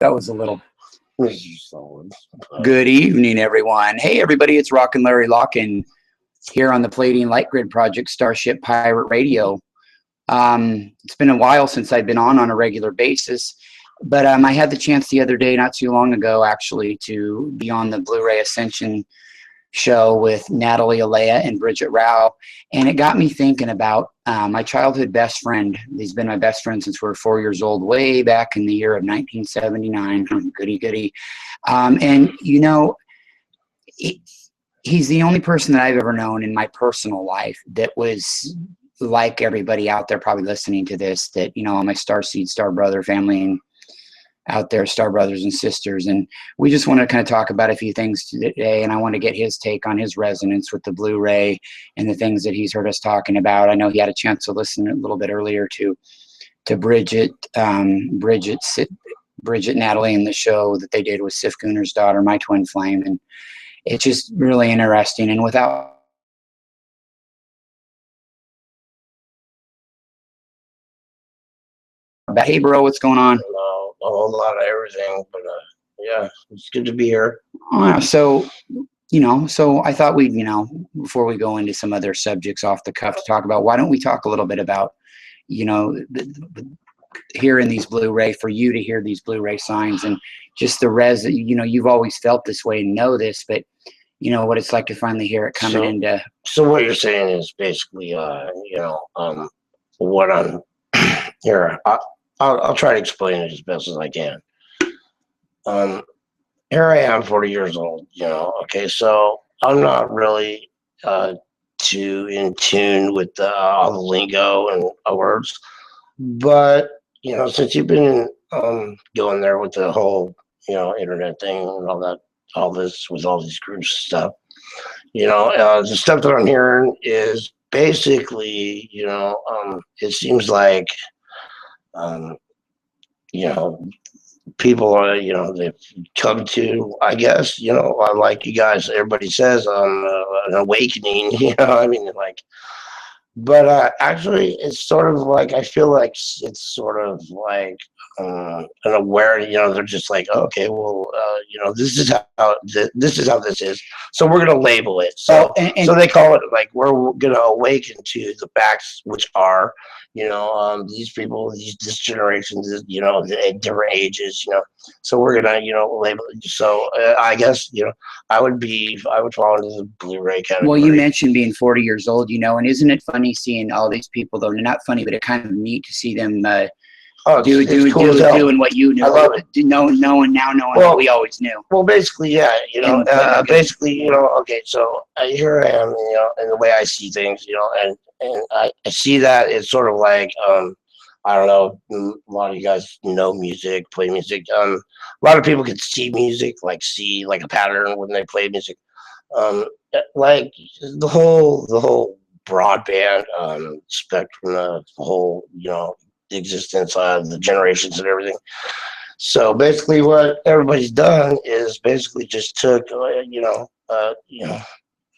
That was a little. Sullens. Good evening, everyone. Hey, everybody, it's Rocken Larry Locken here on the Palladian Light Grid Project, Starship Pirate Radio. It's been a while since I've been on a regular basis, but I had the chance the other day, not too long ago, actually, to be on the Blu-ray Ascension show with Natalie Alea and Bridget Rao, and it got me thinking about my childhood best friend. He's been my best friend since we were 4 years old, way back in the year of 1979. Goody. And, you know, he's the only person that I've ever known in my personal life that was like everybody out there probably listening to this, that, you know, all my Starseed, Star Brother family and out there, Star Brothers and sisters. And we just want to kind of talk about a few things today, and I want to get his take on his resonance with the Blu-ray and the things that he's heard us talking about. I know he had a chance to listen a little bit earlier to Bridget, Natalie, in the show that they did with Sif Gunner's daughter, my twin flame, and it's just really interesting. And without hey bro, what's going on? A whole lot of everything, but yeah, it's good to be here. So, you know, so I thought we'd, you know, before we go into some other subjects off the cuff to talk about, why don't we talk a little bit about, you know, hearing these Blu-ray, for you to hear these Blu-ray signs and just the you know, you've always felt this way and know this, but you know what it's like to finally hear it coming into. So what you're saying is basically, you know, what I'm here. I'll try to explain it as best as I can. Here I am, 40 years old, you know, okay, so I'm not really too in tune with all the lingo and words, but, you know, since you've been going there with the whole, you know, internet thing and all this with all these groups and stuff, you know, the stuff that I'm hearing is basically, you know, it seems like, you know, people are, you know, they've come to, I guess, you know, like you guys, everybody says, an awakening, you know, I mean, like, but actually it's sort of like, I feel like it's sort of like an awareness, you know, they're just like, okay, well, you know, this is how this is, so we're going to label it. So, so they call it like, we're going to awaken to the facts, which are, you know, these people, this generation, you know, at different ages, you know, so we're going to, you know, label it. So I guess, you know, I would fall into the Blu-ray category. Well, you mentioned being 40 years old, you know, and isn't it funny seeing all these people, though, not funny, but it kind of neat to see them doing what you know. I love it. Knowing what we always knew. Well, basically, yeah, you know, basically, you know, okay, so here I am, you know, and the way I see things, you know, and I see that it's sort of like, I don't know, a lot of you guys know music, play music. A lot of people can see music, see a pattern when they play music. Like the whole broadband spectrum, the whole, you know, existence of the generations and everything. So basically what everybody's done is basically just took, you know,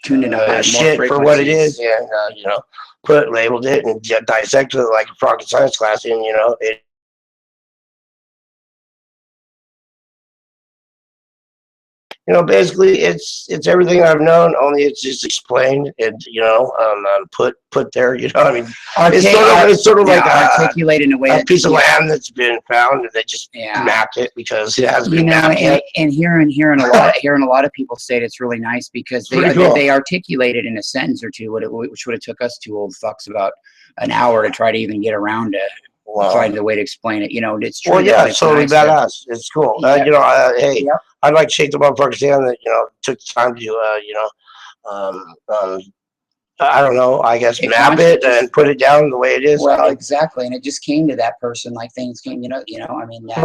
tuned into shit for what it is, and, you know, labeled it and dissected it like a rocket science class, and, you know, you know, basically it's everything I've known, only it's just explained and, you know, put there, you know, I mean, it's sort of like articulated in a way, a piece of land that's been found and they just mapped it because it hasn't been mapped yet. And hearing a lot of people say it's really nice because they articulated in a sentence or two which would have took us two old fucks about an hour to try to even get around to. Find the way to explain it, you know. It's true. Well, yeah, it's totally badass. It's cool. You know, hey, I'd like to shake the motherfucker's hand that, you know, took the time to, you know, I don't know, I guess map it and put it down the way it is. Well, exactly, and it just came to that person like things came, you know. I mean, that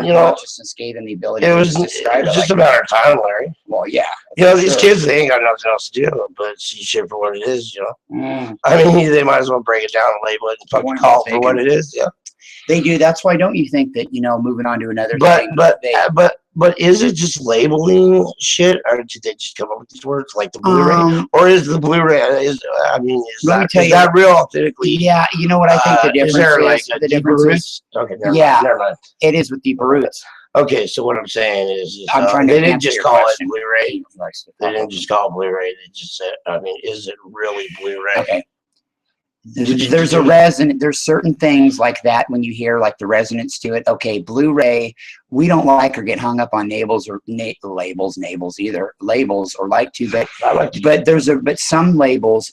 you know, consciousness gave them the ability. It was just a matter of time, Larry. Well, yeah. You know, these kids, they ain't got nothing else to do but see shit for what it is, you know. I mean, they might as well break it down and label it and fucking call it for what it is. Yeah, they do. That's why, don't you think that, you know, moving on to another thing, but is it just labeling shit, or did they just come up with these words like the Blu-ray, or is the Blu-ray? Is that real authentically? Yeah, you know what I think the difference is. Is there like the deeper roots? Okay, never mind. It is with deeper roots. Okay, so what I'm saying is I'm trying to they didn't answer just your call question. it Blu-ray. They didn't just call it Blu-ray. They just said, I mean, is it really Blu-ray? Okay. There's a resonance. There's certain things like that when you hear like the resonance to it. Okay, Blu-ray, we don't like or get hung up on labels or labels or like to, but I like to. But some labels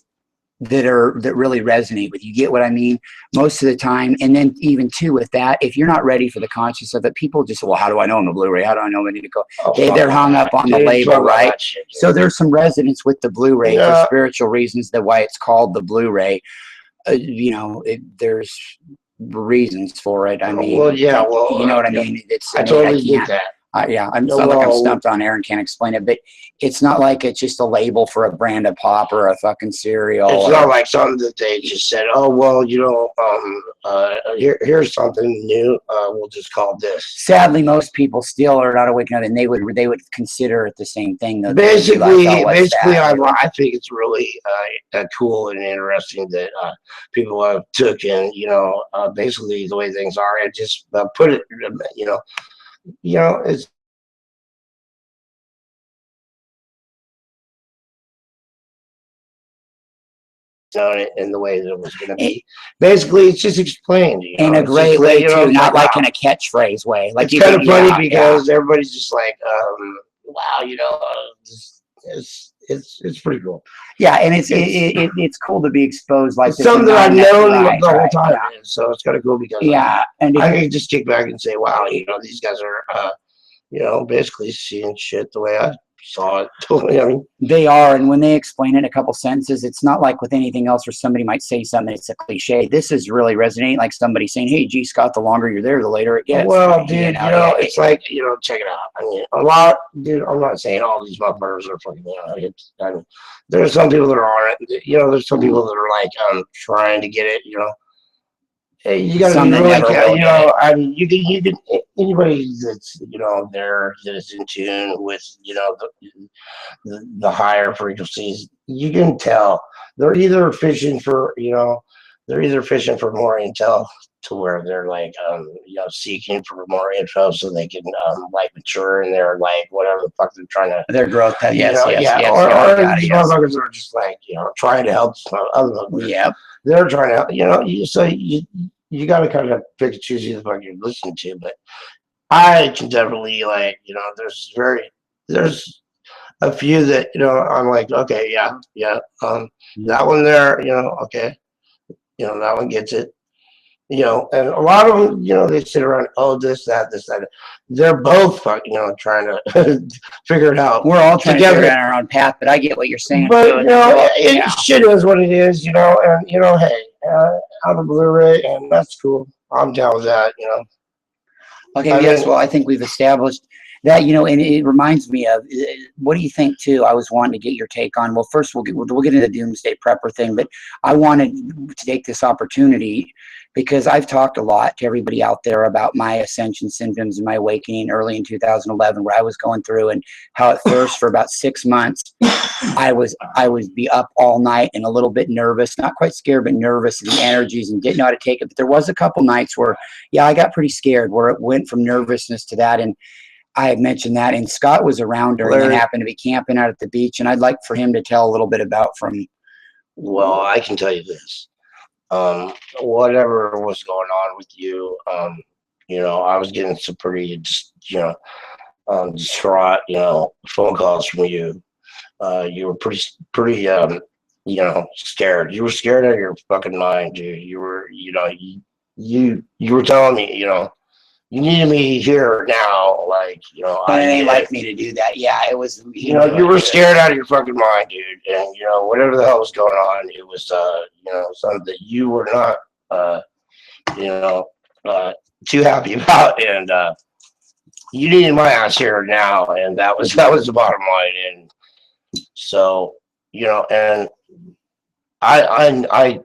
that really resonate with you. Get what I mean? Most of the time, and then even too with that, if you're not ready for the conscious of it, people just, well, how do I know I'm a Blu-ray? How do I know I need to go? They're hung up on the label, right? So there's some resonance with the Blu-ray for spiritual reasons. That why it's called the Blu-ray. You know, there's reasons for it. I mean, well, yeah, you know what I mean? I totally get that. Yeah, I'm not like I'm stumped on air and can't explain it, but it's not like it's just a label for a brand of pop or a fucking cereal. It's not like something that they just said, oh, well, you know, here's something new. We'll just call this. Sadly, most people still are not awake enough, and they would consider it the same thing. Though, basically, I think it's really cool and interesting that people have took in, you know, basically the way things are and just put it, you know, it's. In the way that it was going to be. Basically, it's just explained. You know? In a great way, too, not like in a catchphrase way. Like it's kind of funny because everybody's just like, wow, you know, it's pretty cool. Yeah, and it's cool to be exposed like it's something that I've known the whole time. Yeah. So it's kind of cool because and I can just kick back and say, wow, you know, these guys are, you know, basically seeing shit the way I saw it. Totally. I mean, they are, and when they explain it in a couple sentences, it's not like with anything else where somebody might say something, it's a cliche. This is really resonating like somebody saying, hey, gee, Scott, the longer you're there, the later it gets. Well, dude, you know, it's like, you know, check it out. I mean, a lot, dude, I'm not saying all these motherfuckers are fucking, you know, I mean, there's some people that are on it, you know, there's some people that are like, trying to get it, you know. Hey, you got to be really, you know, I mean, you can, anybody that's, you know, there that is in tune with, you know, the higher frequencies, you can tell they're either fishing for, you know, they're either fishing for more intel to where they're like, you know, seeking for more info so they can, like, mature in their, like, whatever the fuck they're trying to. Their growth, yes. Or these motherfuckers are just like, you know, trying to help other motherfuckers. Yeah. They're trying to help, you know, you got to kind of pick and choose who the fuck you're listening to, but I can definitely, like, you know, there's a few that, you know, I'm like, okay, that one there, you know, okay, you know, that one gets it, you know, and a lot of them, you know, they sit around, oh, this, that. They're both fucking, you know, trying to figure it out. We're all trying to figure out our own path, but I get what you're saying. But, you know, shit is what it is, you know, and, you know, hey, I'm a Blu-ray, and that's cool. I'm down with that, you know. Okay, yes, well, I think we've established that, you know, and it reminds me of, what do you think, too? I was wanting to get your take on, well, first we'll get into the doomsday prepper thing, but I wanted to take this opportunity because I've talked a lot to everybody out there about my ascension symptoms and my awakening early in 2011, where I was going through, and how at first for about 6 months, I would be up all night and a little bit nervous, not quite scared, but nervous, and the energies, and didn't know how to take it. But there was a couple nights where, I got pretty scared, where it went from nervousness to that. And I had mentioned that, and Scott was around during that, happened to be camping out at the beach, and I'd like for him to tell a little bit about from. Well, I can tell you this. Whatever was going on with you, you know, I was getting some pretty, you know, distraught, you know, phone calls from you. You were pretty, you know, scared. You were scared out of your fucking mind, dude. You were, you know, you were telling me, you know, you needed me here now, like, you know. But it ain't like me to do that. Yeah, it was. You know, you were scared out of your fucking mind, dude. And, you know, whatever the hell was going on, it was, you know, something that you were not, you know, too happy about. And you needed my ass here now, and that was the bottom line. And so, you know, and I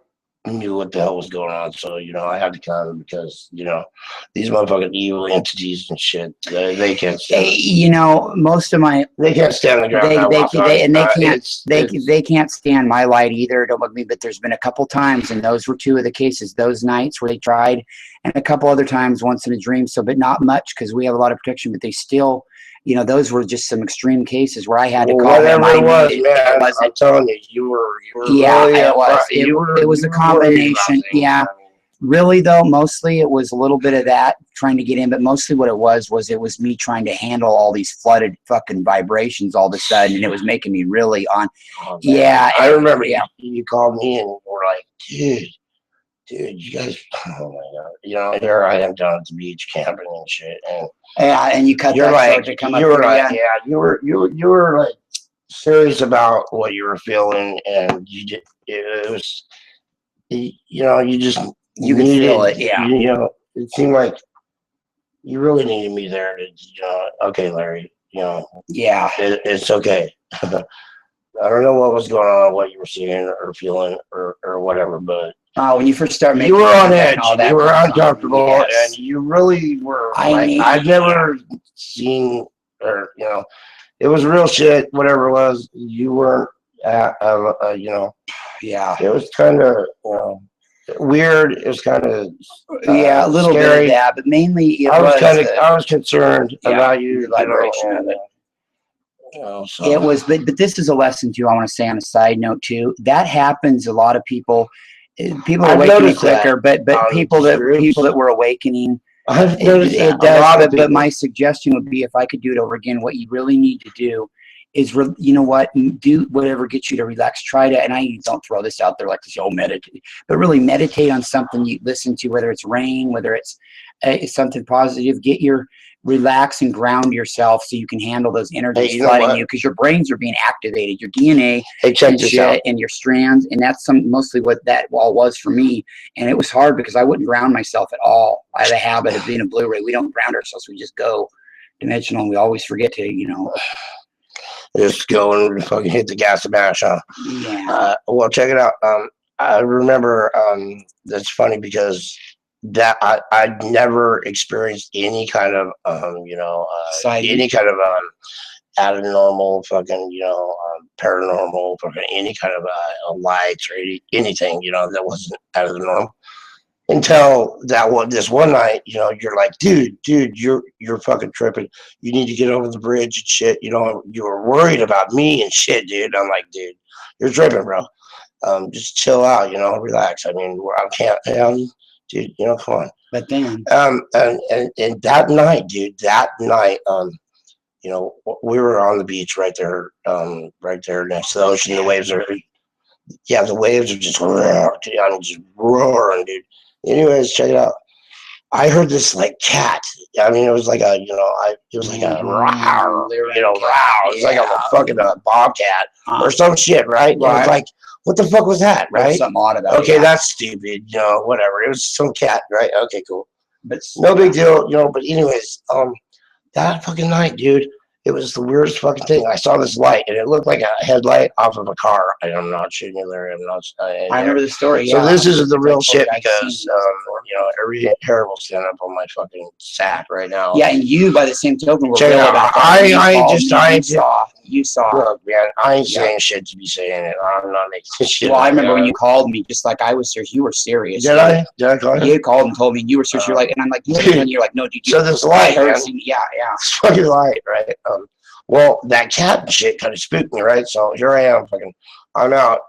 knew what the hell was going on. So, I had to come because, these motherfucking evil entities and shit, they can't stand. Most of my They can't stand the ground I walk on. They can't stand my light either. Don't look me, but there's been a couple times, and those were two of the cases. Those nights where they tried, and a couple other times once in a dream. So, but not much because we have a lot of protection. But they still, those were just some extreme cases where I had to call whatever him. It was, man. I'm telling you, you were yeah, really it was. It was a combination. Yeah. Really, though, mostly it was a little bit of that trying to get in, but mostly what it was me trying to handle all these flooded fucking vibrations all of a sudden, and it was making me really on. Yeah, I remember. Yeah, you called me and were like, dude, you guys. Oh my god, here I am down at the beach camping and shit, and and you cut that short to come up here. You were like serious about what you were feeling, and it was, you just. You could feel it, yeah. It seemed like you really needed me there to, okay, Larry, yeah, it's okay. I don't know what was going on, what you were seeing or feeling or whatever, but when you first started making, you were on edge, you were uncomfortable, yes. And you really were. I've never seen, or it was real shit. Whatever it was, you weren't. Yeah, it was kind of weird. It was kind of a little scary. Bit of that, but mainly I was concerned about you, vibration of it. It was, but this is a lesson too. I want to say on a side note too. That happens. A lot of people are awakening quicker, but people that were awakening. It does. But my suggestion would be, if I could do it over again, what you really need to do is, do whatever gets you to relax. Try to, and I don't throw this out there like this, meditate, but really meditate on something you listen to, whether it's rain, whether it's something positive. Relax and ground yourself so you can handle those energies flooding you, because your brains are being activated, your DNA and your strands, and that's mostly what that all was for me. And it was hard because I wouldn't ground myself at all. I have a habit of being a Blu-ray. We don't ground ourselves. We just go dimensional, and we always forget to, just go and fucking hit the gas and mash, huh? Yeah. Well, check it out. I remember, that's funny because that I'd never experienced any kind of, any kind of out of normal fucking, paranormal fucking any kind of lights or anything, that wasn't out of the norm. Until this one night, you're like, dude, you're fucking tripping. You need to get over the bridge and shit. You were worried about me and shit, dude. I'm like, dude, you're tripping, bro. Just chill out, relax. I mean, I can't, dude, come on. But then, and that night, dude, we were on the beach right there next to the ocean. The waves are just roaring, dude. Anyways, check it out. I heard this like cat. I mean, it was like a, it was like a row, It's like a fucking bobcat or some shit, right? It was like, what the fuck was that, right? Something odd about it. Okay, that's stupid, whatever. It was some cat, right? Okay, cool. But no big deal, But anyways, that fucking night, dude, it was the weirdest fucking thing. I saw this light, and it looked like a headlight off of a car. I'm not shooting you, Larry. I'm not. I remember the story. So this is the real shit because every hair will stand up on my fucking sack right now. Yeah, and you, by the same token, were real about that. You saw. Look, man, I ain't saying shit to be saying it. I'm not making this shit. Well, I remember when you called me, just like I was serious. You were serious. Did I? Did I call you? You called and told me you were serious. You're like, and I'm like, and you're like, no, dude. So this light, man. Yeah. It's fucking light, right? Well, that cat and shit kind of spooked me, right? So here I am, I'm out,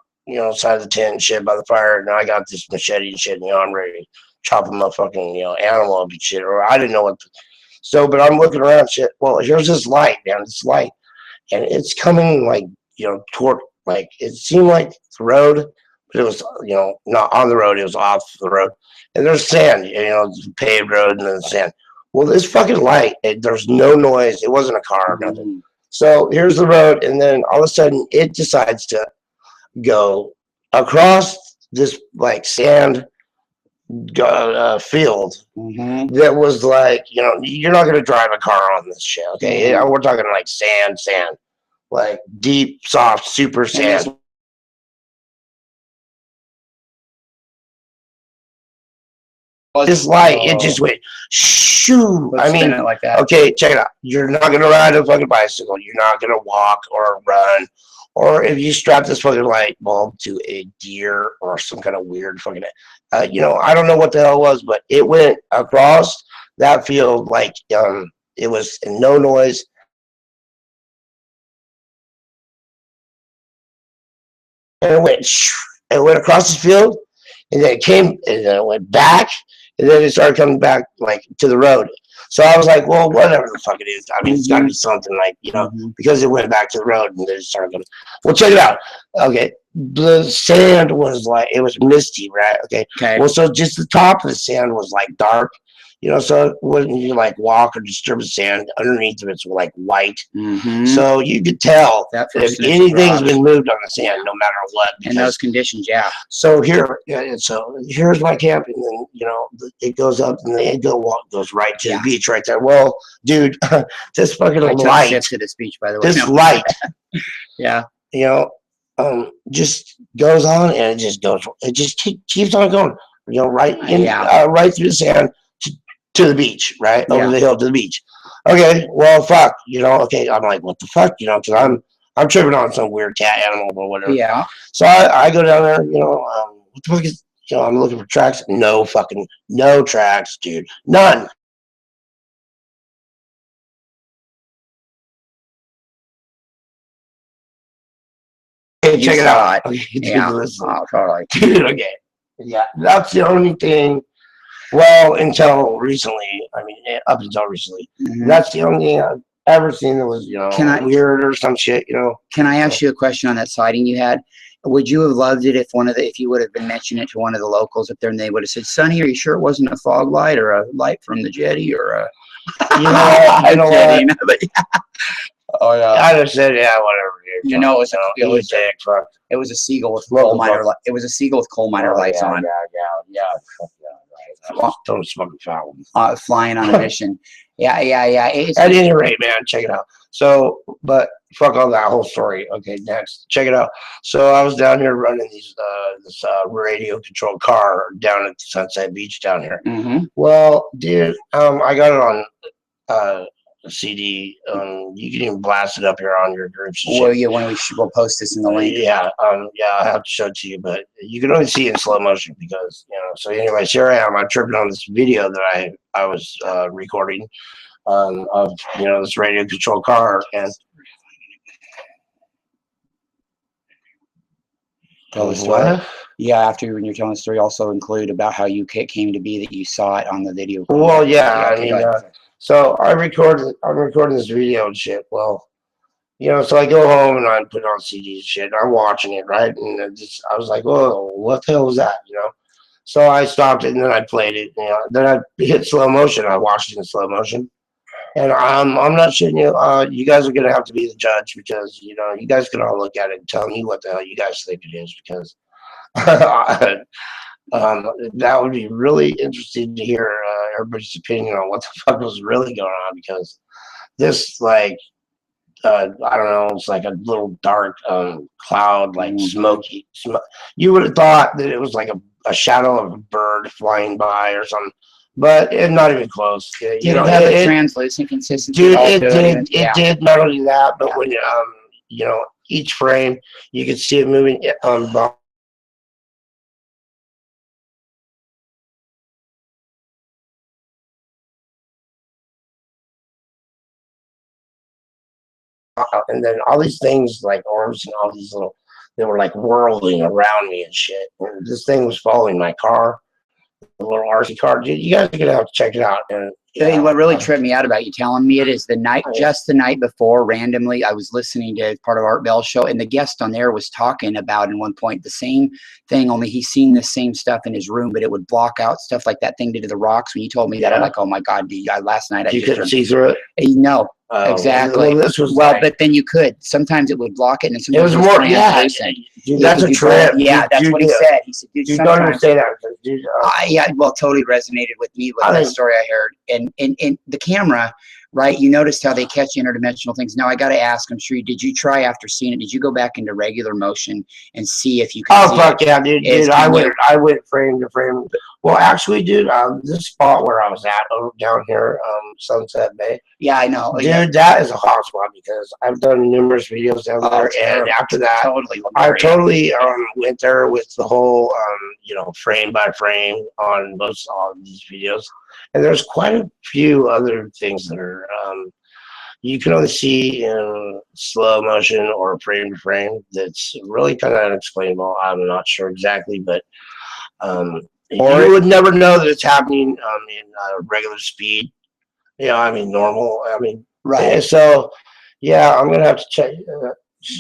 side of the tent and shit by the fire, and I got this machete and shit, and I'm ready to chop a motherfucking, animal up and shit, or I didn't know what. But I'm looking around and shit. Well, here's this light, man, this light, and it's coming like, toward, like, it seemed like the road, but it was, not on the road, it was off the road, and there's sand, paved road and then sand. Well, this fucking light, there's no noise. It wasn't a car or nothing. So here's the road, and then all of a sudden it decides to go across this like sand field that was like, you're not going to drive a car on this shit, okay? We're talking like sand, like deep, soft, super sand. This light, it just went shoo. I mean, like that. Okay, check it out. You're not gonna ride a fucking bicycle. You're not gonna walk or run, or if you strap this fucking light bulb to a deer or some kind of weird fucking, you know, I don't know what the hell it was, but it went across that field like it was no noise. And it went across the field, and then it came, and then it went back, and then it started coming back like to the road. So I was like, well, whatever the fuck it is. I mean, it's got to be something like, you know, because it went back to the road, and then it started going. Well, check it out. Okay, the sand was like, it was misty, right? Okay. Well, so just the top of the sand was like dark. You know, so when you like walk or disturb the sand, underneath of it's like white. So you could tell if anything's been moved on the sand, no matter what. In those conditions, yeah. So here's my camp, and then, you know, it goes up, and then it goes right to the beach right there. Well, dude, this fucking light to this beach, by the way. This light, yeah, you know, just goes on, and it just keeps on going. You know, right through the sand. To the beach, right? Over the hill to the beach. Okay, well, fuck, you know, okay, I'm like, what the fuck, you know, because I'm tripping on some weird cat animal or whatever. Yeah. So I go down there, you know, what the fuck is, you know, I'm looking for tracks. No tracks, dude. None. Hey, check it out. Okay, dude, okay. Yeah, that's the only thing. Well, until recently, I mean, up until recently, that's the only thing I've ever seen that was, you know, weird or some shit, you know. Can I ask you a question on that sighting you had? Would you have loved it if you would have been mentioning it to one of the locals up there, and they would have said, "Sonny, are you sure it wasn't a fog light or a light from the jetty or a?" You know, you know what? But yeah. Oh yeah. I just said, yeah, whatever. Dude. You know, it was a seagull with coal miner. It was a seagull with coal miner lights on. Yeah. Don't smoke foul. Flying on a mission. Yeah. At any rate, man, check it out. So, but fuck all that whole story. Okay, next, check it out. So I was down here running this radio controlled car down at the Sunset Beach down here. Well, dude, I got it on CD. You can even blast it up here on your groups. Well, yeah, we'll post this in the link. Yeah, I have to show it to you, but you can only see it in slow motion because, you know. So, anyways, here I am. I'm tripping on this video that I was recording of, you know, this radio controlled car, and tell the story. Yeah, after when you're telling the story, also include about how you came to be that you saw it on the video. Well, yeah, I mean. So I'm recording this video and shit. Well, you know, so I go home and I put on CD and shit. I'm watching it, right? And I was like, whoa, what the hell was that? You know? So I stopped it and then I played it. You know, then I hit slow motion. I watched it in slow motion. And I'm not shitting you. You guys are gonna have to be the judge because, you know, you guys can all look at it and tell me what the hell you guys think it is, because that would be really interesting to hear everybody's opinion on what the fuck was really going on, because this, like, I don't know, it's like a little dark cloud, like smoky. You would have thought that it was like a shadow of a bird flying by or something, but it's not even close. You know, have a translucent consistency. Dude, it did not only that, but when you know, each frame you could see it moving on. And then all these things like orbs and all these little, they were like whirling around me and shit. And this thing was following my car, the little RC car. Dude, you guys are gonna have to check it out. And what really tripped me out about you telling me it is just the night before, randomly, I was listening to part of Art Bell's show, and the guest on there was talking about at one point the same thing, only he's seen the same stuff in his room, but it would block out stuff like that thing did to the rocks. When you told me that, I'm like, oh my God, dude, last night you couldn't see through it? No. Exactly. Well, this was but then you could. Sometimes it would block it, and sometimes it was more. Yeah, dude, that's a trip. Yeah, that's what he said. He said, "Dude, don't even say that." Dude, yeah, well, totally resonated with me with that story I heard, and the camera right? You noticed how they catch interdimensional things. Now I got to ask, I'm sure did you try after seeing it? Did you go back into regular motion and see if you could? Oh fuck yeah, dude! I went frame to frame. Well, actually, dude, this spot where I was at over down here, Sunset Bay. Yeah, I know, dude. That is a hot spot because I've done numerous videos down there, and after that, I totally went there with the whole frame by frame on all of these videos, and there's quite a few other things that are you can only see in slow motion or frame to frame. That's really kind of unexplainable. I'm not sure exactly, but you would never know that it's happening in regular speed. I mean normal. I mean, right. So yeah, I'm gonna have to check.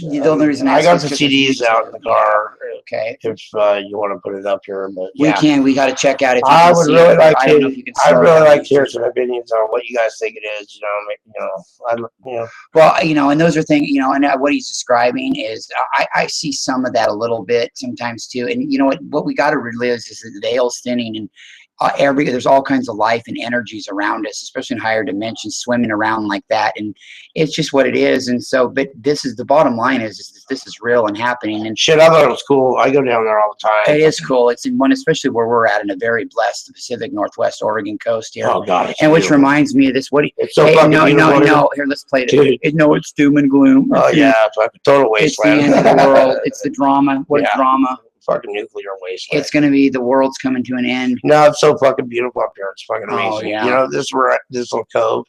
The only reason I got the CDs out in the car. Okay. If you want to put it up here, but we got to check out. If you I can would see really it, like I to. don't know if you can. I'd really like to hear some opinions on what you guys think it is. Well, and those are things. And what he's describing is, I see some of that a little bit sometimes too. And what we got to realize is that the veil's thinning, and there's all kinds of life and energies around us, especially in higher dimensions, swimming around like that, and it's just what it is. And so, but this is the bottom line is that this is real and happening. And shit, I thought it was cool. I go down there all the time. It is cool. It's in one, especially where we're at in a very blessed Pacific Northwest Oregon coast here. Oh God! And which reminds me of this. It's so fucking beautiful. No. Here, let's play it. It's doom and gloom. Oh yeah, it's like a total wasteland. It's the end of the world. It's the drama. What drama? Fucking nuclear wasteland. It's going to be the world's coming to an end. No, it's so fucking beautiful up here. It's fucking amazing. Oh, yeah. This little cove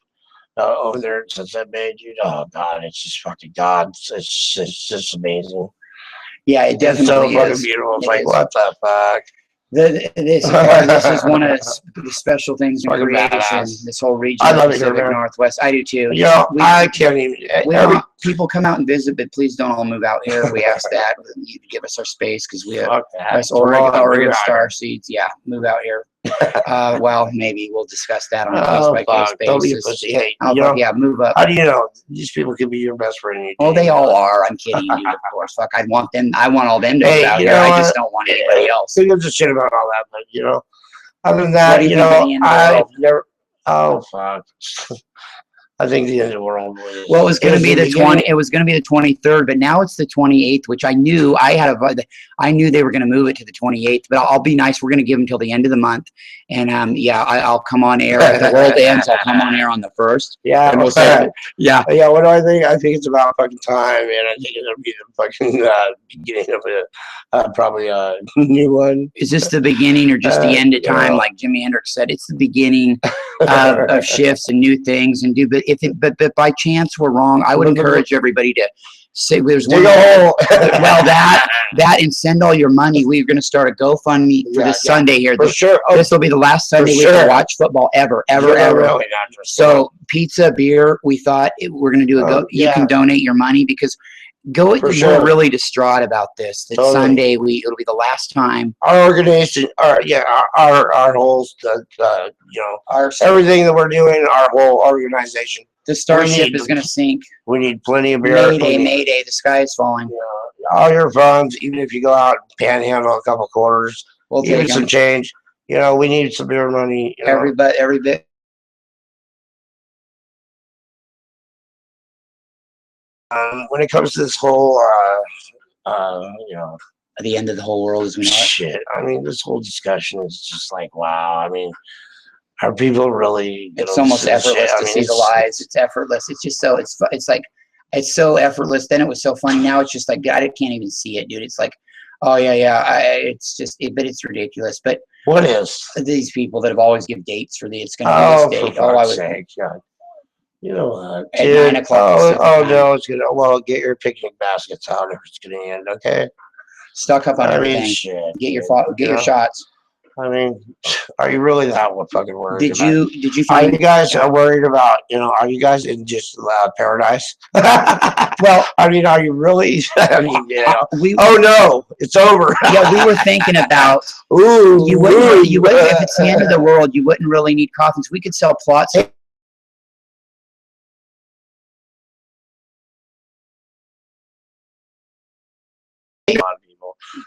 over there in Sunset Bay, dude. Oh God, it's just fucking God. It's just amazing. Yeah, it definitely is. So fucking beautiful. It's like, what the fuck? This is one of the special things in creation. This whole region of the Pacific Northwest. I do too. I can't even. People come out and visit, but please don't all move out here. We ask that you give us our space because we have us Oregon star seeds. Yeah, move out here. Well, maybe we'll discuss that on a case by case basis. Don't be a pussy. Hey, move up. How do you know these people could be your best friend? Oh, they all are. I'm kidding you, of course. Fuck, I want all them to move out here. I just don't want anybody else. Who gives a shit about all that? But other than that, I've never. Oh fuck. I think the end of the world was. Well, it was going to be the 20. It was going to be the 23rd, but now it's the 28th, which I knew I knew they were going to move it to the 28th. But I'll be nice. We're going to give them until the end of the month, and I'll come on air if the world ends. I'll come on air on the 1st. Yeah, yeah. What do I think? I think it's about fucking time, and I think it'll be the fucking beginning of probably a new one. Is this the beginning or just the end of time? Like Jimi Hendrix said, it's the beginning of shifts and new things and But but by chance we're wrong, I would encourage everybody to say there's one. Well, that and send all your money. We're going to start a GoFundMe for this Sunday here. For sure. This will be the last Sunday we can watch football ever. Really so pizza, beer. We thought we're going to do a go. You can donate your money because. We're really distraught about this. That Sunday it'll be the last time. Our organization, our whole, everything that we're doing, our whole organization. The Starship is going to sink. We need plenty of beer. Mayday! The sky is falling. All your funds, even if you go out and panhandle a couple quarters, we'll even some change. We need some beer money. Every bit. When it comes to this whole, the end of the whole world as we know it. Shit. I mean, this whole discussion is just like, wow. I mean, are people really? It's almost effortless to see the lies. It's effortless. It's just so. It's so effortless. Then it was so funny. Now it's just like I can't even see it, dude. It's like, oh yeah. It's just, but it's ridiculous. But what is these people that have always give dates for it's going to be this date? For fuck's sake, God. You know what? At 9 o'clock. No, it's gonna. Well, get your picnic baskets out if it's gonna end. Okay. Stock up on everything. Shit, get your shots. I mean, are you really that fucking worried? Did you find? Are you guys worried about? Are you guys in just paradise? Well, I mean, are you really? I mean, oh no, it's over. Yeah, we were thinking about. You wouldn't if it's the end of the world. You wouldn't really need coffins. We could sell plots.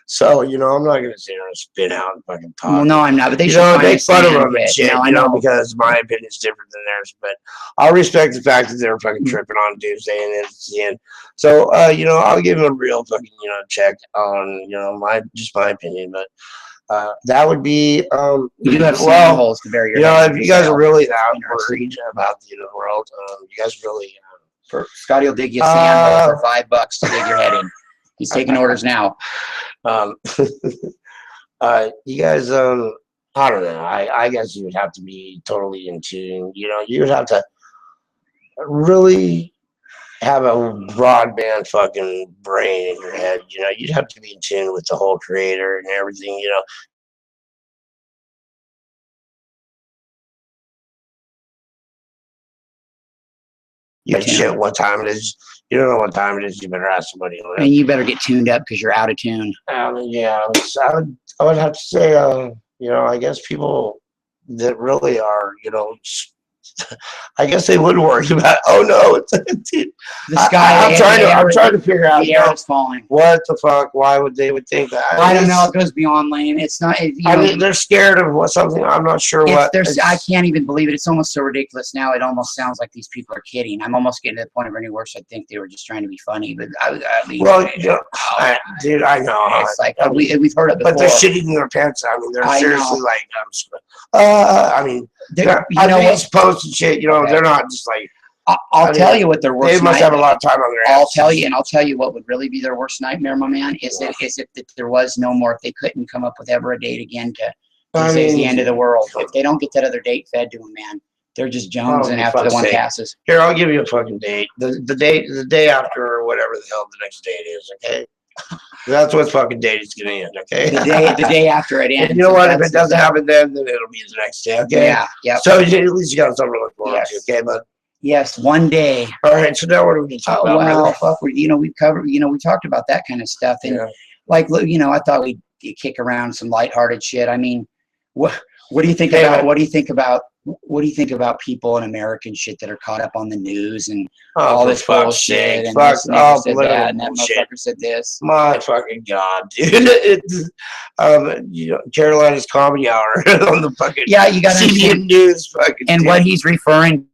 So, you know, I'm not going to sit here and spin out and fucking talk. Well, no, I'm not. But they you should know, find make a fun of standard them and bit, shit, I you know, know. because my opinion is different than theirs. But I'll respect the fact that they're fucking tripping on Doomsday and it's the end. So, you know, I'll give them a real fucking, you know, check on, you know, my opinion. But that would be, you do have well, holes to bury your you know, head if in you guys yourself. are really that worried about the end of the world, you guys really. Scotty will dig you a sand hole for $5 to dig your head in. He's taking orders now. You guys, I don't know. I guess you would have to be totally in tune. You know, you would have to really have a broadband fucking brain in your head. You know, you'd have to be in tune with the whole creator and everything. You know. You shit what time it is. You don't know what time it is. You better ask somebody. And you better get tuned up because you're out of tune. Yeah, I would have to say, you know, I guess people that really are, you know, I guess they would worry about. Oh no, it's dude, the sky. I'm trying to figure out. The air is falling. What the fuck? Why would they would think that? I don't know. It goes beyond lane. It's not. I mean, they're scared of something. I'm not sure what. I can't even believe it. It's almost so ridiculous now. It almost sounds like these people are kidding. I'm almost getting to the point of any worse. I think they were just trying to be funny. But I mean, well, dude, I know. It's like we've heard it before. But they're shitting in their pants. I mean, they're seriously like. I mean, I know what's posts and shit. You know, they're not just like. I'll tell you what their worst. They must have a lot of time on their hands. I'll tell you what would really be their worst nightmare, my man. Is if there was no more. If they couldn't come up with ever a date again to say the end of the world. If they don't get that other date fed to them, man, they're just jonesing after the one passes. Here, I'll give you a fucking date. The day after or whatever the hell the next date is. Okay. That's what fucking date is gonna end. Okay. The day after it ends. And you know what? If it doesn't happen then it'll be the next day. Okay. Yeah. So at least you got something to look forward to. Okay, but. Yes, one day. All right, so now what are we talking about? Well, fuck, we covered, we talked about that kind of stuff, and like, I thought we'd kick around some lighthearted shit. I mean, what do you think what do you think about people in American shit that are caught up on the news and all this bullshit? And this nigga said that, and that motherfucker said this. My fucking God, dude! Carolina's Comedy Hour on the fucking you got CBN News, fucking. And what he's referring.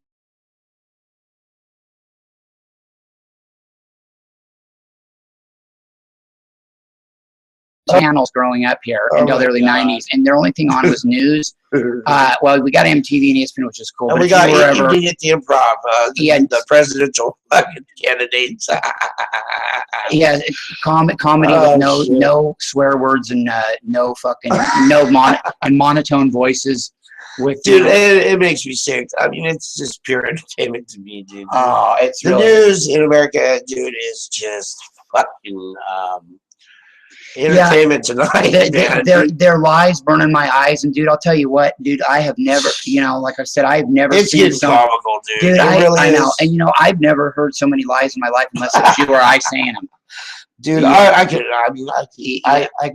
Channels growing up here until the early 90s, and their only thing on was news. Well, we got MTV and ESPN, which is cool. And we got you at the Improv, the presidential fucking candidates. Comedy with no swear words and no fucking monotone voices. Dude, it makes me sick. I mean, it's just pure entertainment to me, dude. Oh, it's the news in America, dude, is just fucking. Entertainment tonight. Their lies burn in my eyes, and dude, I'll tell you what, dude, I have never, like I said, I've never seen getting comical, dude. I know, and I've never heard so many lies in my life unless it's you or I saying them. Dude, I could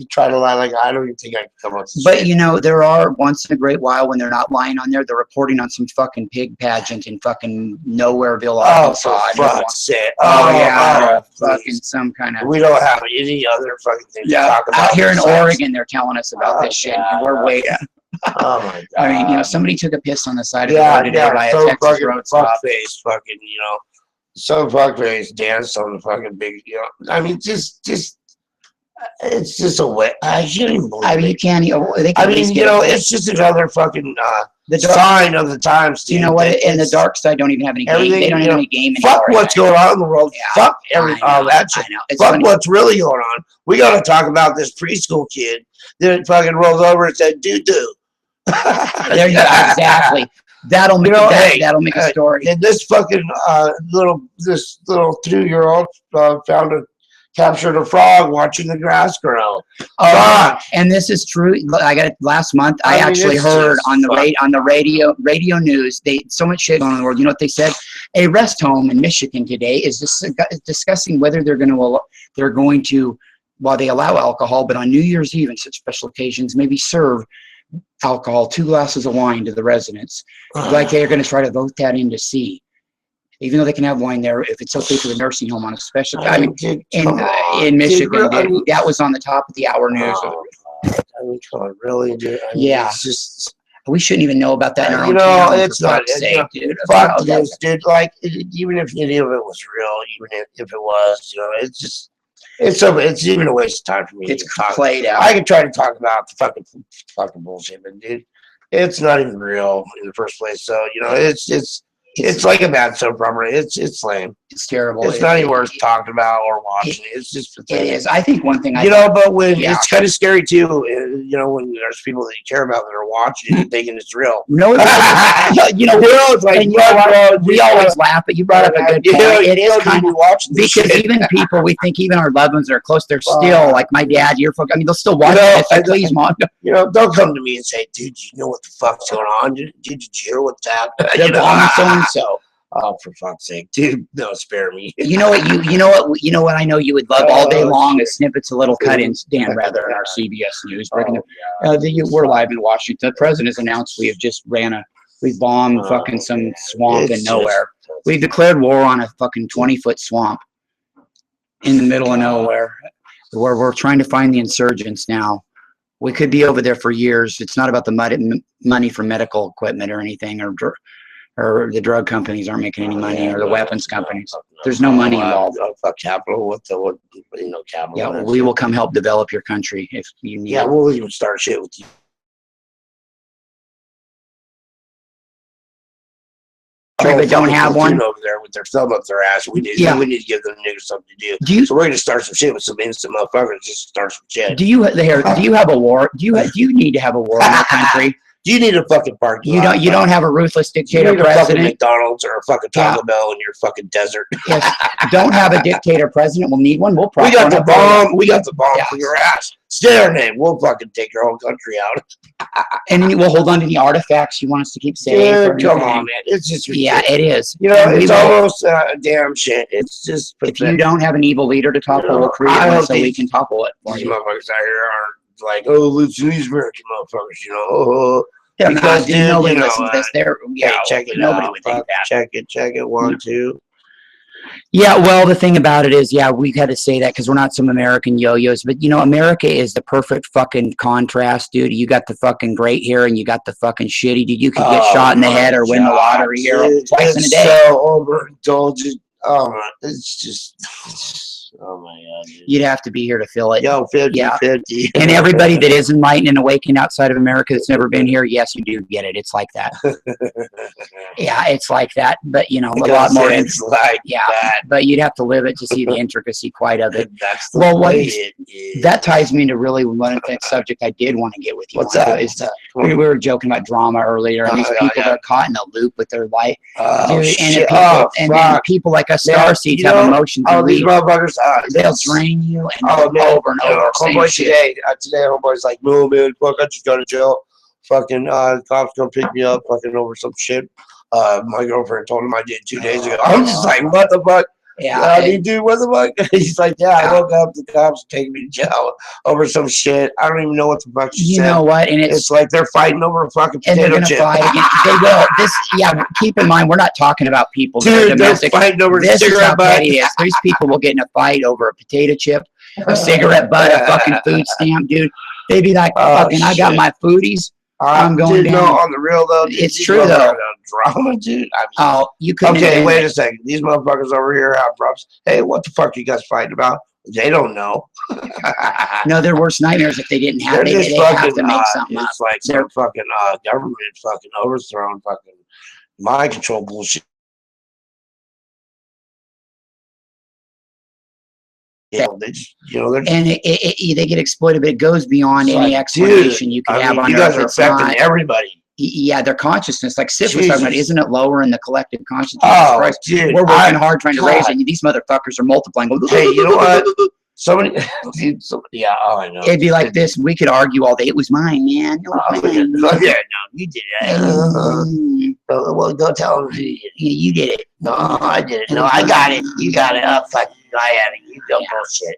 try to lie. Like, I don't even think I could come up with this. But there are once in a great while when they're not lying on there, they're reporting on some fucking pig pageant in fucking Nowhereville, Arkansas. Oh, for fuck's sake. Fucking some kind of. We don't have any other fucking thing to talk about. Out here in Oregon, they're telling us about this shit, and we're waiting. Oh my God. I mean, somebody took a piss on the side of the road today by a Texas road stop. Fucking, some fuckface dance on the fucking big, I mean, just it's just a way. I can't even believe it. I mean, you can't. It's just another fucking sign of the times. You know what? And the dark side don't even have any game. They don't have any game anymore. Fuck what's going on in the world. Fuck all that shit. Fuck what's really going on. We got to talk about this preschool kid that fucking rolled over and said "doo-doo." There you go. Exactly. That'll make that'll make a story. And this fucking little 2-year-old captured a frog watching the grass grow. And this is true. I got it last month. I actually heard on the radio news. So much shit going on in the world. You know what they said? A rest home in Michigan today is discussing whether they're going to, while they allow alcohol, but on New Year's Eve and such special occasions, maybe serve alcohol, 2 glasses of wine to the residents. Like they're going to try to vote that in to see. Even though they can have wine there, if it's okay for the nursing home on a special. I mean, dude, in Michigan, dude, that was on the top of the hour news. I mean, come on, really, dude. I mean, yeah, it's just. We shouldn't even know about that in our own you know, town, it's not. dude. Fuck this, dude. Like, even if any of it was real, even if it was, you know, it's just. It's even a waste of time for me. It's to talk. played out. I could try to talk about the fucking bullshit, but dude, it's not even real in the first place. So you know, it's like a bad soap opera. It's lame. It's terrible. It's not even worth talking about or watching. It's just pathetic. It is. I think one thing but when it's kind of scary too. You know, when there's people that you care about that are watching and thinking it's real. No, you know, it's like we always laugh, but you brought up a good point. It is kind of watching because even people we think even our loved ones that are close, they're still like my dad. I mean, they'll still watch it. Like, please, mom. You know, they'll come to me and say, "Dude, you know what the fuck's going on? Did you hear what's happening?" They're bombing so and so. Oh, for fuck's sake, dude! No, spare me. You know what? You know what? I know you would love all day long is snippets of little cut-ins. Dan Rather in our CBS News breaking. We're live in Washington. The president has announced we have just we bombed fucking some swamp in nowhere. We've declared war on a fucking 20-foot swamp in the middle of nowhere, where we're trying to find the insurgents now. We could be over there for years. It's not about the money for medical equipment or anything, or the drug companies aren't making any money, or the weapons companies. There's no money involved. Capital, what capital? Yeah, we will come help develop your country if you need. Yeah, we'll even start shit with you. But don't have one over there with their thumb up their ass. We need to give them niggas something to do. So we're gonna start some shit with some innocent motherfuckers. Just start some shit. Do you have a war? Do you need to have a war in our country? Do you need a fucking parking lot? You don't have a ruthless dictator president? A fucking McDonald's or a fucking Taco Bell in your fucking desert. Yes. Don't have a dictator president. We'll need one. We'll we got the bomb for your ass. Say our name. We'll fucking take your whole country out. And then we'll hold on to the artifacts you want us to keep safe. Come on, man. It's just ridiculous. Yeah, it is. You know, it's almost damn shit. It's just pathetic. If you don't have an evil leader to topple, we'll create one so we can topple it. These motherfuckers out here are like, oh, listen, these American motherfuckers, you know. Yeah, because nobody listens to this. Check it nobody out. Would think that. Check it. 1, 2. Yeah, well, the thing about it is, we had to say that because we're not some American yo-yos, but you know, America is the perfect fucking contrast, dude. You got the fucking great here, and you got the fucking shitty, dude. You could get shot in the head or win the lottery here twice in a day. It's so overindulgent. Oh my, it's just. Oh my god! Dude. You'd have to be here to feel it. 50. And everybody that is enlightened and awakened outside of America that's never been here, yes, you do get it. It's like that. It's like that. But you know, a lot more. It's like that. But you'd have to live it to see the intricacy quite of it. That's the way it is. That ties me into really one of the subject I did want to get with you. What's that? We were joking about drama earlier, and these people that are caught in a loop with their life. And people like us, starseeds, have emotions. These motherfuckers. They'll drain you and over and over. Homeboy today, homeboy's like, no man, fuck, I just got to jail. Fucking cops gonna pick me up, fucking over some shit. My girlfriend told him I did 2 days ago. I'm just like, what the fuck? Dude, what the fuck? He's like, I woke up, the cops taking me to jail over some shit. I don't even know what the fuck she said. You know what? And it's like they're fighting over a fucking potato and they're gonna chip. fight again. They will. Keep in mind, we're not talking about people that are domestic. They're fighting over this cigarette is how petty it is. These people will get in a fight over a potato chip, a cigarette butt, a fucking food stamp, dude. They'd be like, fucking, I got my foodies. I'm going down. No, on the real though, dude, it's true though. Drama, dude. I mean, you couldn't. Okay, wait a second. These motherfuckers over here have props. Hey, what the fuck are you guys fighting about? They don't know. No, their worst nightmares if they didn't have. They have to make something up. It's like some fucking government fucking overthrown fucking mind control bullshit. They get exploited, but it goes beyond any explanation you could have on you guys are affecting everybody. Yeah, their consciousness, like Sif was talking about, isn't it lower in the collective consciousness? Oh, dude, we're working hard trying to raise it. And these motherfuckers are multiplying. Hey, you know what? Somebody, I know. It'd be like this. We could argue all day. It was mine, man. No, you did it. Well, go tell them you did it. No, I did it. No, I got it. You got it. Oh, fuck, I had it. You don't bullshit.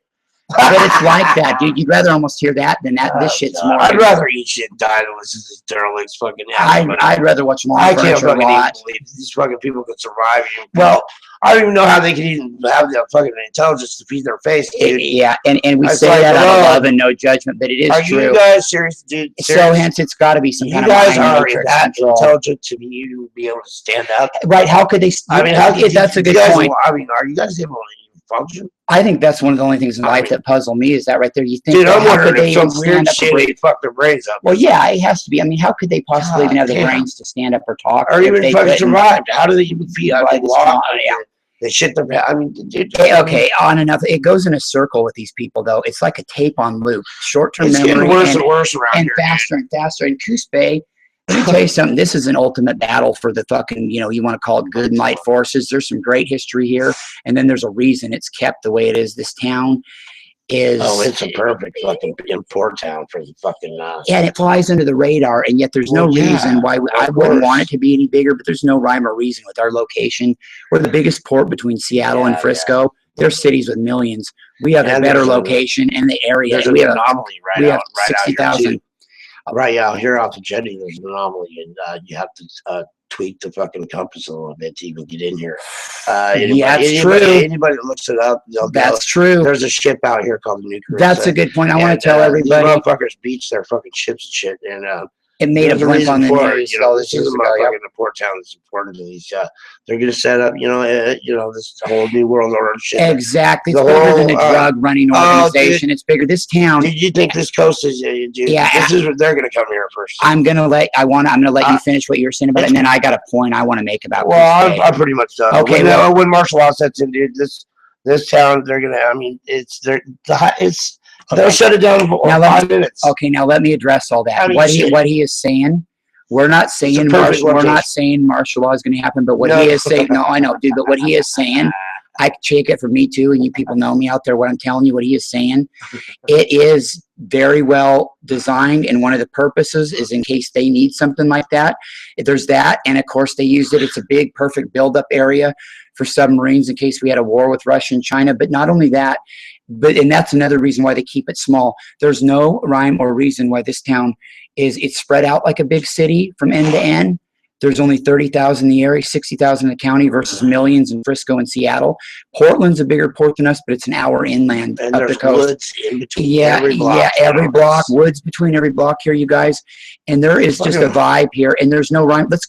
But it's like that, dude. You'd rather almost hear that than that. This shit's more. I'd rather eat shit and die than listen to these derelicts fucking. I'd rather watch Lawn I can't Furniture fucking rot. even believe these fucking people can survive. Well, I don't even know how they can even have the fucking intelligence to feed their face, dude. Yeah, and we It's say like, that out of oh, love and no judgment, but it is Are true. you guys serious, dude? So hence, it's got to be some You kind of guys mind are matrix that control. intelligent to be able to stand up. Right? How could they? I mean, how could that's a good point. I mean, are you guys able to even function? I think that's one of the only things in life that puzzle me is that right there. You think, dude, I'm how could wondering they if some even weird stand up? shit ate fuck their brains up. Well, yeah, it has to be. I mean, how could they possibly even have the damn. brains to stand up or talk? Or even they fucking couldn't? survive? How do they even feed? I mean, Yeah. They shit their pants. I mean, dude. Okay, on enough. It goes in a circle with these people, though. It's like a tape on loop. Short-term It's memory. getting worse and worse around and here. faster and faster. And Coos Bay, let me tell you something. This is an ultimate battle for the fucking, you want to call it good and light forces. There's some great history here, and then there's a reason it's kept the way it is. This town is. Oh, it's a perfect fucking import town for the fucking. Yeah, and it flies under the radar, and yet there's no reason why I wouldn't want it to be any bigger, but there's no rhyme or reason with our location. We're the biggest port between Seattle and Frisco. Yeah. They're cities with millions. We have a better location in the area. There's an anomaly right out 60,000. Right out here off the jetty, there's an anomaly, and you have to tweak the fucking compass a little bit to even get in here. That's true. Anybody that looks it up, that's true. There's a ship out here called the Nuclear. That's a good point. I want to tell everybody. These motherfuckers beach their fucking ships and shit, and it made a blip on the news. This is a motherfucking port town that's important to these. They're going to set up, this whole new world order shit. Exactly. It's bigger than a drug running organization. It's bigger. This town. Do you think this coast is? This is what they're going to come here first. I'm going to let you finish what you were saying about it, and then I got a point I want to make about. Well, I'm pretty much done. Okay. When martial law sets in, dude, this town, they're going to. I mean, they'll shut it down in 5 minutes. Okay, now let me address all that. I mean, what he is saying, we're not saying martial law is going to happen, but what he is saying, no, I know, dude, but what he is saying, I take it from me too, and you people know me out there. What I'm telling you, what he is saying, it is very well designed, and one of the purposes is in case they need something like that. There's that, and of course they used it. It's a big, perfect buildup area for submarines in case we had a war with Russia and China. But not only that. And that's another reason why they keep it small. There's no rhyme or reason why this town it's spread out like a big city from end to end. There's only 30,000 in the area, 60,000 in the county versus millions in Frisco and Seattle. Portland's a bigger port than us, but it's an hour inland and up the coast. Woods in between every block. Every block. Woods between every block here, you guys. And there is just a vibe here, and there's no rhyme. Let's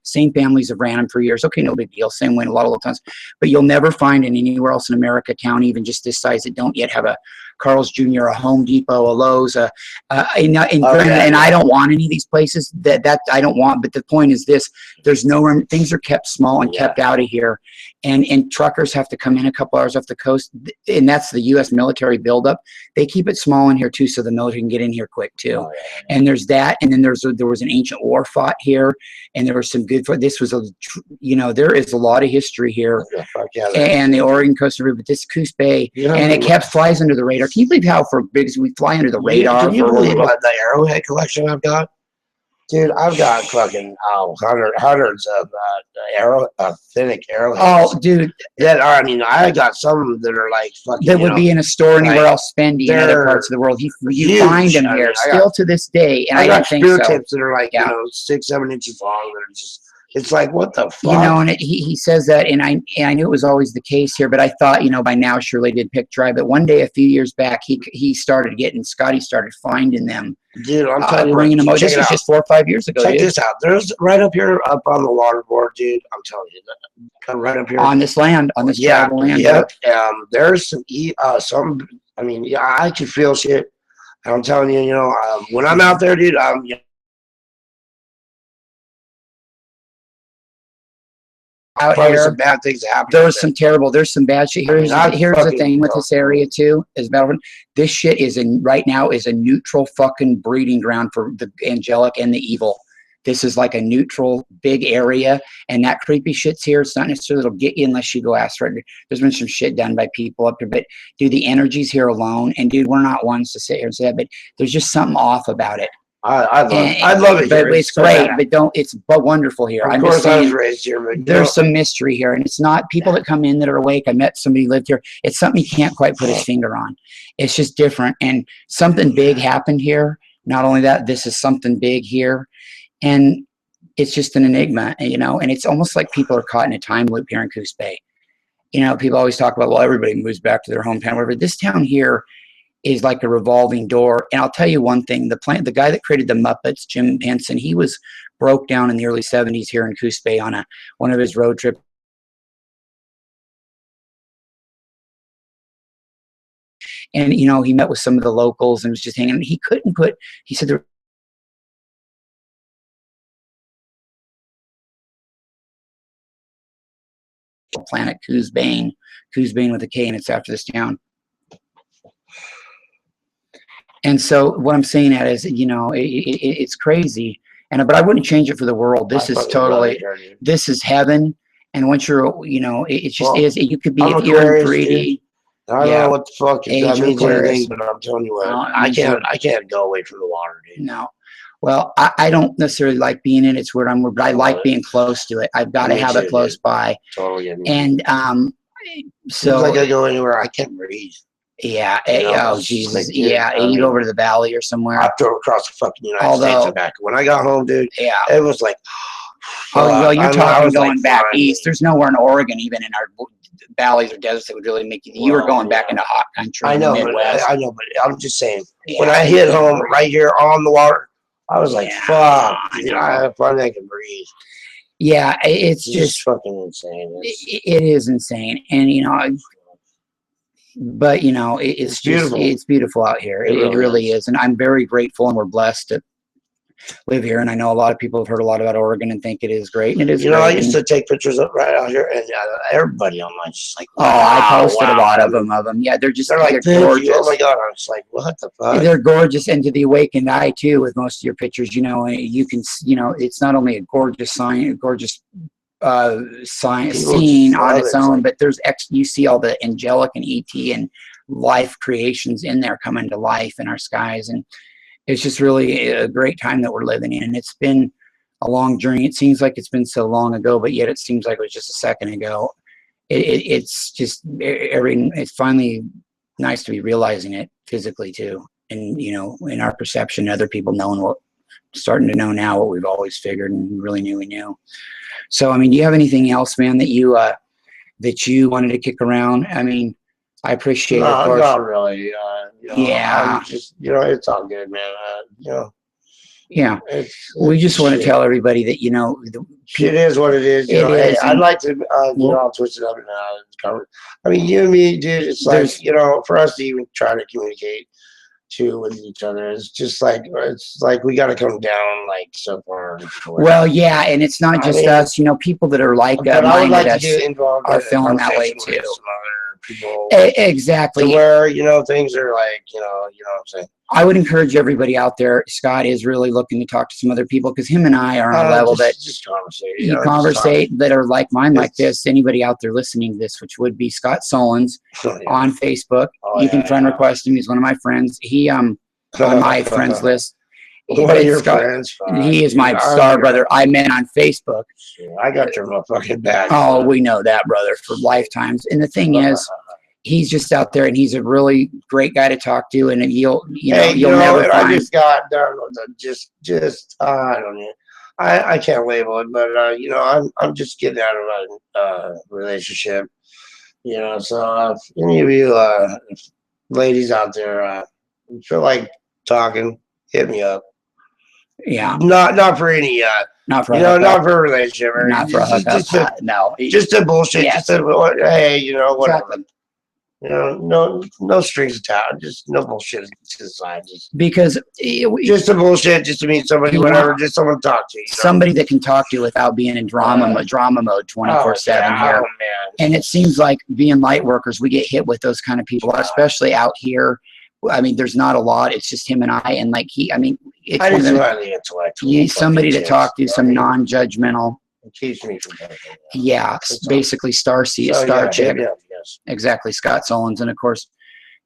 same families have ran them for years. Okay, no big deal. Same way in a lot of little towns. But you'll never find in anywhere else in America, town even just this size, that don't yet have a Carl's Jr., a Home Depot, a Lowe's, and I don't want any of these places that I don't want. But the point is this: there's no room. Things are kept small and kept out of here, and truckers have to come in a couple hours off the coast, and that's the U.S. military buildup. They keep it small in here too, so the military can get in here quick too. And there's that, and then there was an ancient war fought here, and there was some good. This was there is a lot of history here, and the Oregon Coast River, but this Coos Bay, and it flies under the radar. Can you believe how big we fly under the radar? Can you believe the arrowhead collection I've got? Dude, I've got fucking hundreds of authentic arrowheads. Oh, dude, I got some that are like fucking. That would be in a store anywhere else, spendy in other parts of the world. You find them here still to this day, and I don't think so. I got spear tips that are like 6-7 inches long. That are just. It's like, what the fuck? And he says that, and I knew it was always the case here, but I thought, by now surely did pick dry. But one day, a few years back, Scotty started finding them. Dude, I'm telling you, bringing them over. This was just 4 or 5 years ago. Check this out. There's right up here, up on the waterboard, dude. I'm telling you, right up here on this land, on this tribal land. Yep. There's some. I mean, I can feel shit. I'm telling you, when I'm out there, dude, out here, some bad things happen. There's some bad shit. Here's the thing with this area too, is Battlefield. This shit right now is a neutral fucking breeding ground for the angelic and the evil. This is like a neutral big area, and that creepy shit's here. It's not necessarily it'll get you unless you go ask for it. There's been some shit done by people up here, but dude, the energy's here alone. And dude, we're not ones to sit here and say that, but there's just something off about it. I love it but here. it's great. But it's wonderful here. Of course, I was raised here, but there's some mystery here, and it's not people that come in that are awake. I met somebody who lived here. It's something he can't quite put his finger on. It's just different, and something big happened here. Not only that, this is something big here, and it's just an enigma, and it's almost like people are caught in a time loop here in Coos Bay. People always talk about, well, everybody moves back to their hometown, whatever. This town here is like a revolving door. And I'll tell you one thing, the guy that created the Muppets, Jim Henson, he was broke down in the early 70s here in Coos Bay on one of his road trips. And, he met with some of the locals and was just hanging. He said there planet Coos Bane with a K, and it's after this town. And so what I'm saying at is, it's crazy, but I wouldn't change it for the world. This is heaven. And once you're, it just is. You could be here in 3D. I don't know what the fuck that means anything, but I'm telling you what, I can't go away from the water, dude. No. Well, I don't necessarily like being in it's weird. But I like being close to it. I've got to have it close by. Totally. And so like I go anywhere, I can't breathe. Yeah. Oh, Jesus. Yeah. You go over to the valley or somewhere. I drove across the fucking United States and back. When I got home, dude, it was like, well, you're talking going back east. There's nowhere in Oregon, even in our valleys or deserts, that would really make you were going back into hot country. I know, but I'm just saying, when I hit home right here on the water, I was like, fuck, I finally can breathe. Yeah, it's just fucking insane. It is insane. And, but it's beautiful. It's beautiful out here. It really is. And I'm very grateful, and we're blessed to live here. And I know a lot of people have heard a lot about Oregon and think it is great. And it is. I used to take pictures of right out here, and everybody online just like, wow, I posted a lot of them. Yeah, they're like gorgeous. Oh my God, I was like, what the fuck? They're gorgeous, and to the awakened eye too. With most of your pictures, you can, it's not only a gorgeous scene on its own, but you see all the angelic and ET and life creations in there coming to life in our skies, and it's just really a great time that we're living in. And it's been a long journey. It seems like it's been so long ago, but yet it seems like it was just a second ago. It's finally nice to be realizing it physically too, and in our perception, other people starting to know now what we've always figured and really knew we knew. So, do you have anything else, man, that you wanted to kick around? I appreciate it. Of course. Not really. I'm just, it's all good, man. Yeah. We just want to tell everybody that, it is what it is. I'd like to, I'll twist it up and cover. You and me, dude, it's like, for us to even try to communicate with each other, it's like we got to come down like so far. Well, yeah, and it's not just us. People that are like minded us are feeling that way too. People exactly. To where things are like what I'm saying. I would encourage everybody out there. Scott is really looking to talk to some other people, because him and I are on a level that just conversate. Conversate that are like mine, like this. Anybody out there listening to this, which would be Scott Sullens on Facebook. You can friend request him. He's one of my friends. He on my friends list. What are your friends? He is my star brother. I met on Facebook. I got your motherfucking back. Oh, we know that, brother, for lifetimes. And the thing is, he's just out there, and he's a really great guy to talk to. And you'll never find. I just got I don't know. I can't label it, but I'm just getting out of a relationship. So if any of you ladies out there feel like talking, hit me up. Yeah. Not for any not for a relationship or not for a hookup. No. Just a bullshit. Yeah. Just a hey, whatever. Exactly. No strings attached. Just no bullshit to the side. Because just a bullshit, just to meet somebody, whatever. Just someone to talk to. Somebody that can talk to you without being in drama mode 24/7 here. And it seems like being light workers, we get hit with those kind of people, especially out here. There's not a lot. It's just him and I, and it's I just highly intellectual. Somebody to talk to, some non-judgmental. It keeps me from that. Yeah, basically Starship. Yes. Exactly, Scott Sullens, and of course,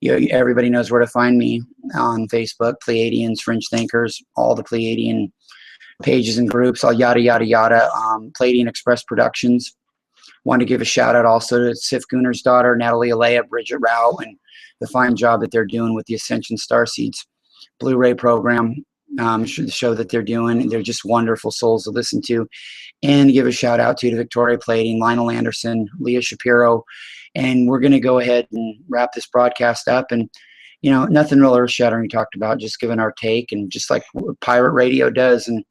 everybody knows where to find me on Facebook, Pleiadians, Fringe Thinkers, all the Pleiadian pages and groups, all yada, yada, yada. Pleiadian Express Productions. Want to give a shout out also to Sif Gunner's daughter, Natalie Alea, Bridget Rao, and the fine job that they're doing with the Ascension Starseeds Blu-ray program, the show that they're doing. They're just wonderful souls to listen to. And give a shout out to Victoria Pleiadian, Lionel Anderson, Leah Shapiro. And we're going to go ahead and wrap this broadcast up. And, nothing real earth-shattering we talked about, just giving our take, and just like Pirate Radio does. And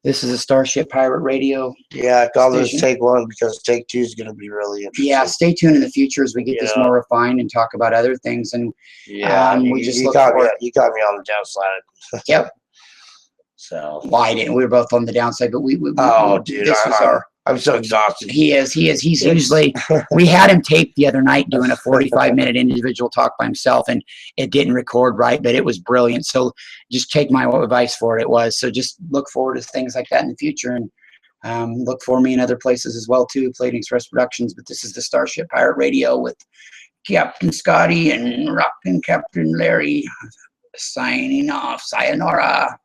this is a Starship Pirate Radio. Yeah, I call this take one because take two is going to be really interesting. Yeah, stay tuned in the future as we get this more refined and talk about other things. And we just you got me on the downside. Yep. So why didn't we were both on the downside? But dude, I'm so exhausted. He is. He's usually. We had him taped the other night doing a 45-minute individual talk by himself, and it didn't record right, but it was brilliant. So just take my advice for it. It was. So just look forward to things like that in the future, and look for me in other places as well too. Pleiadian Express Productions. But this is the Starship Pirate Radio with Captain Scotty and Rocken Captain Larry signing off. Sayonara.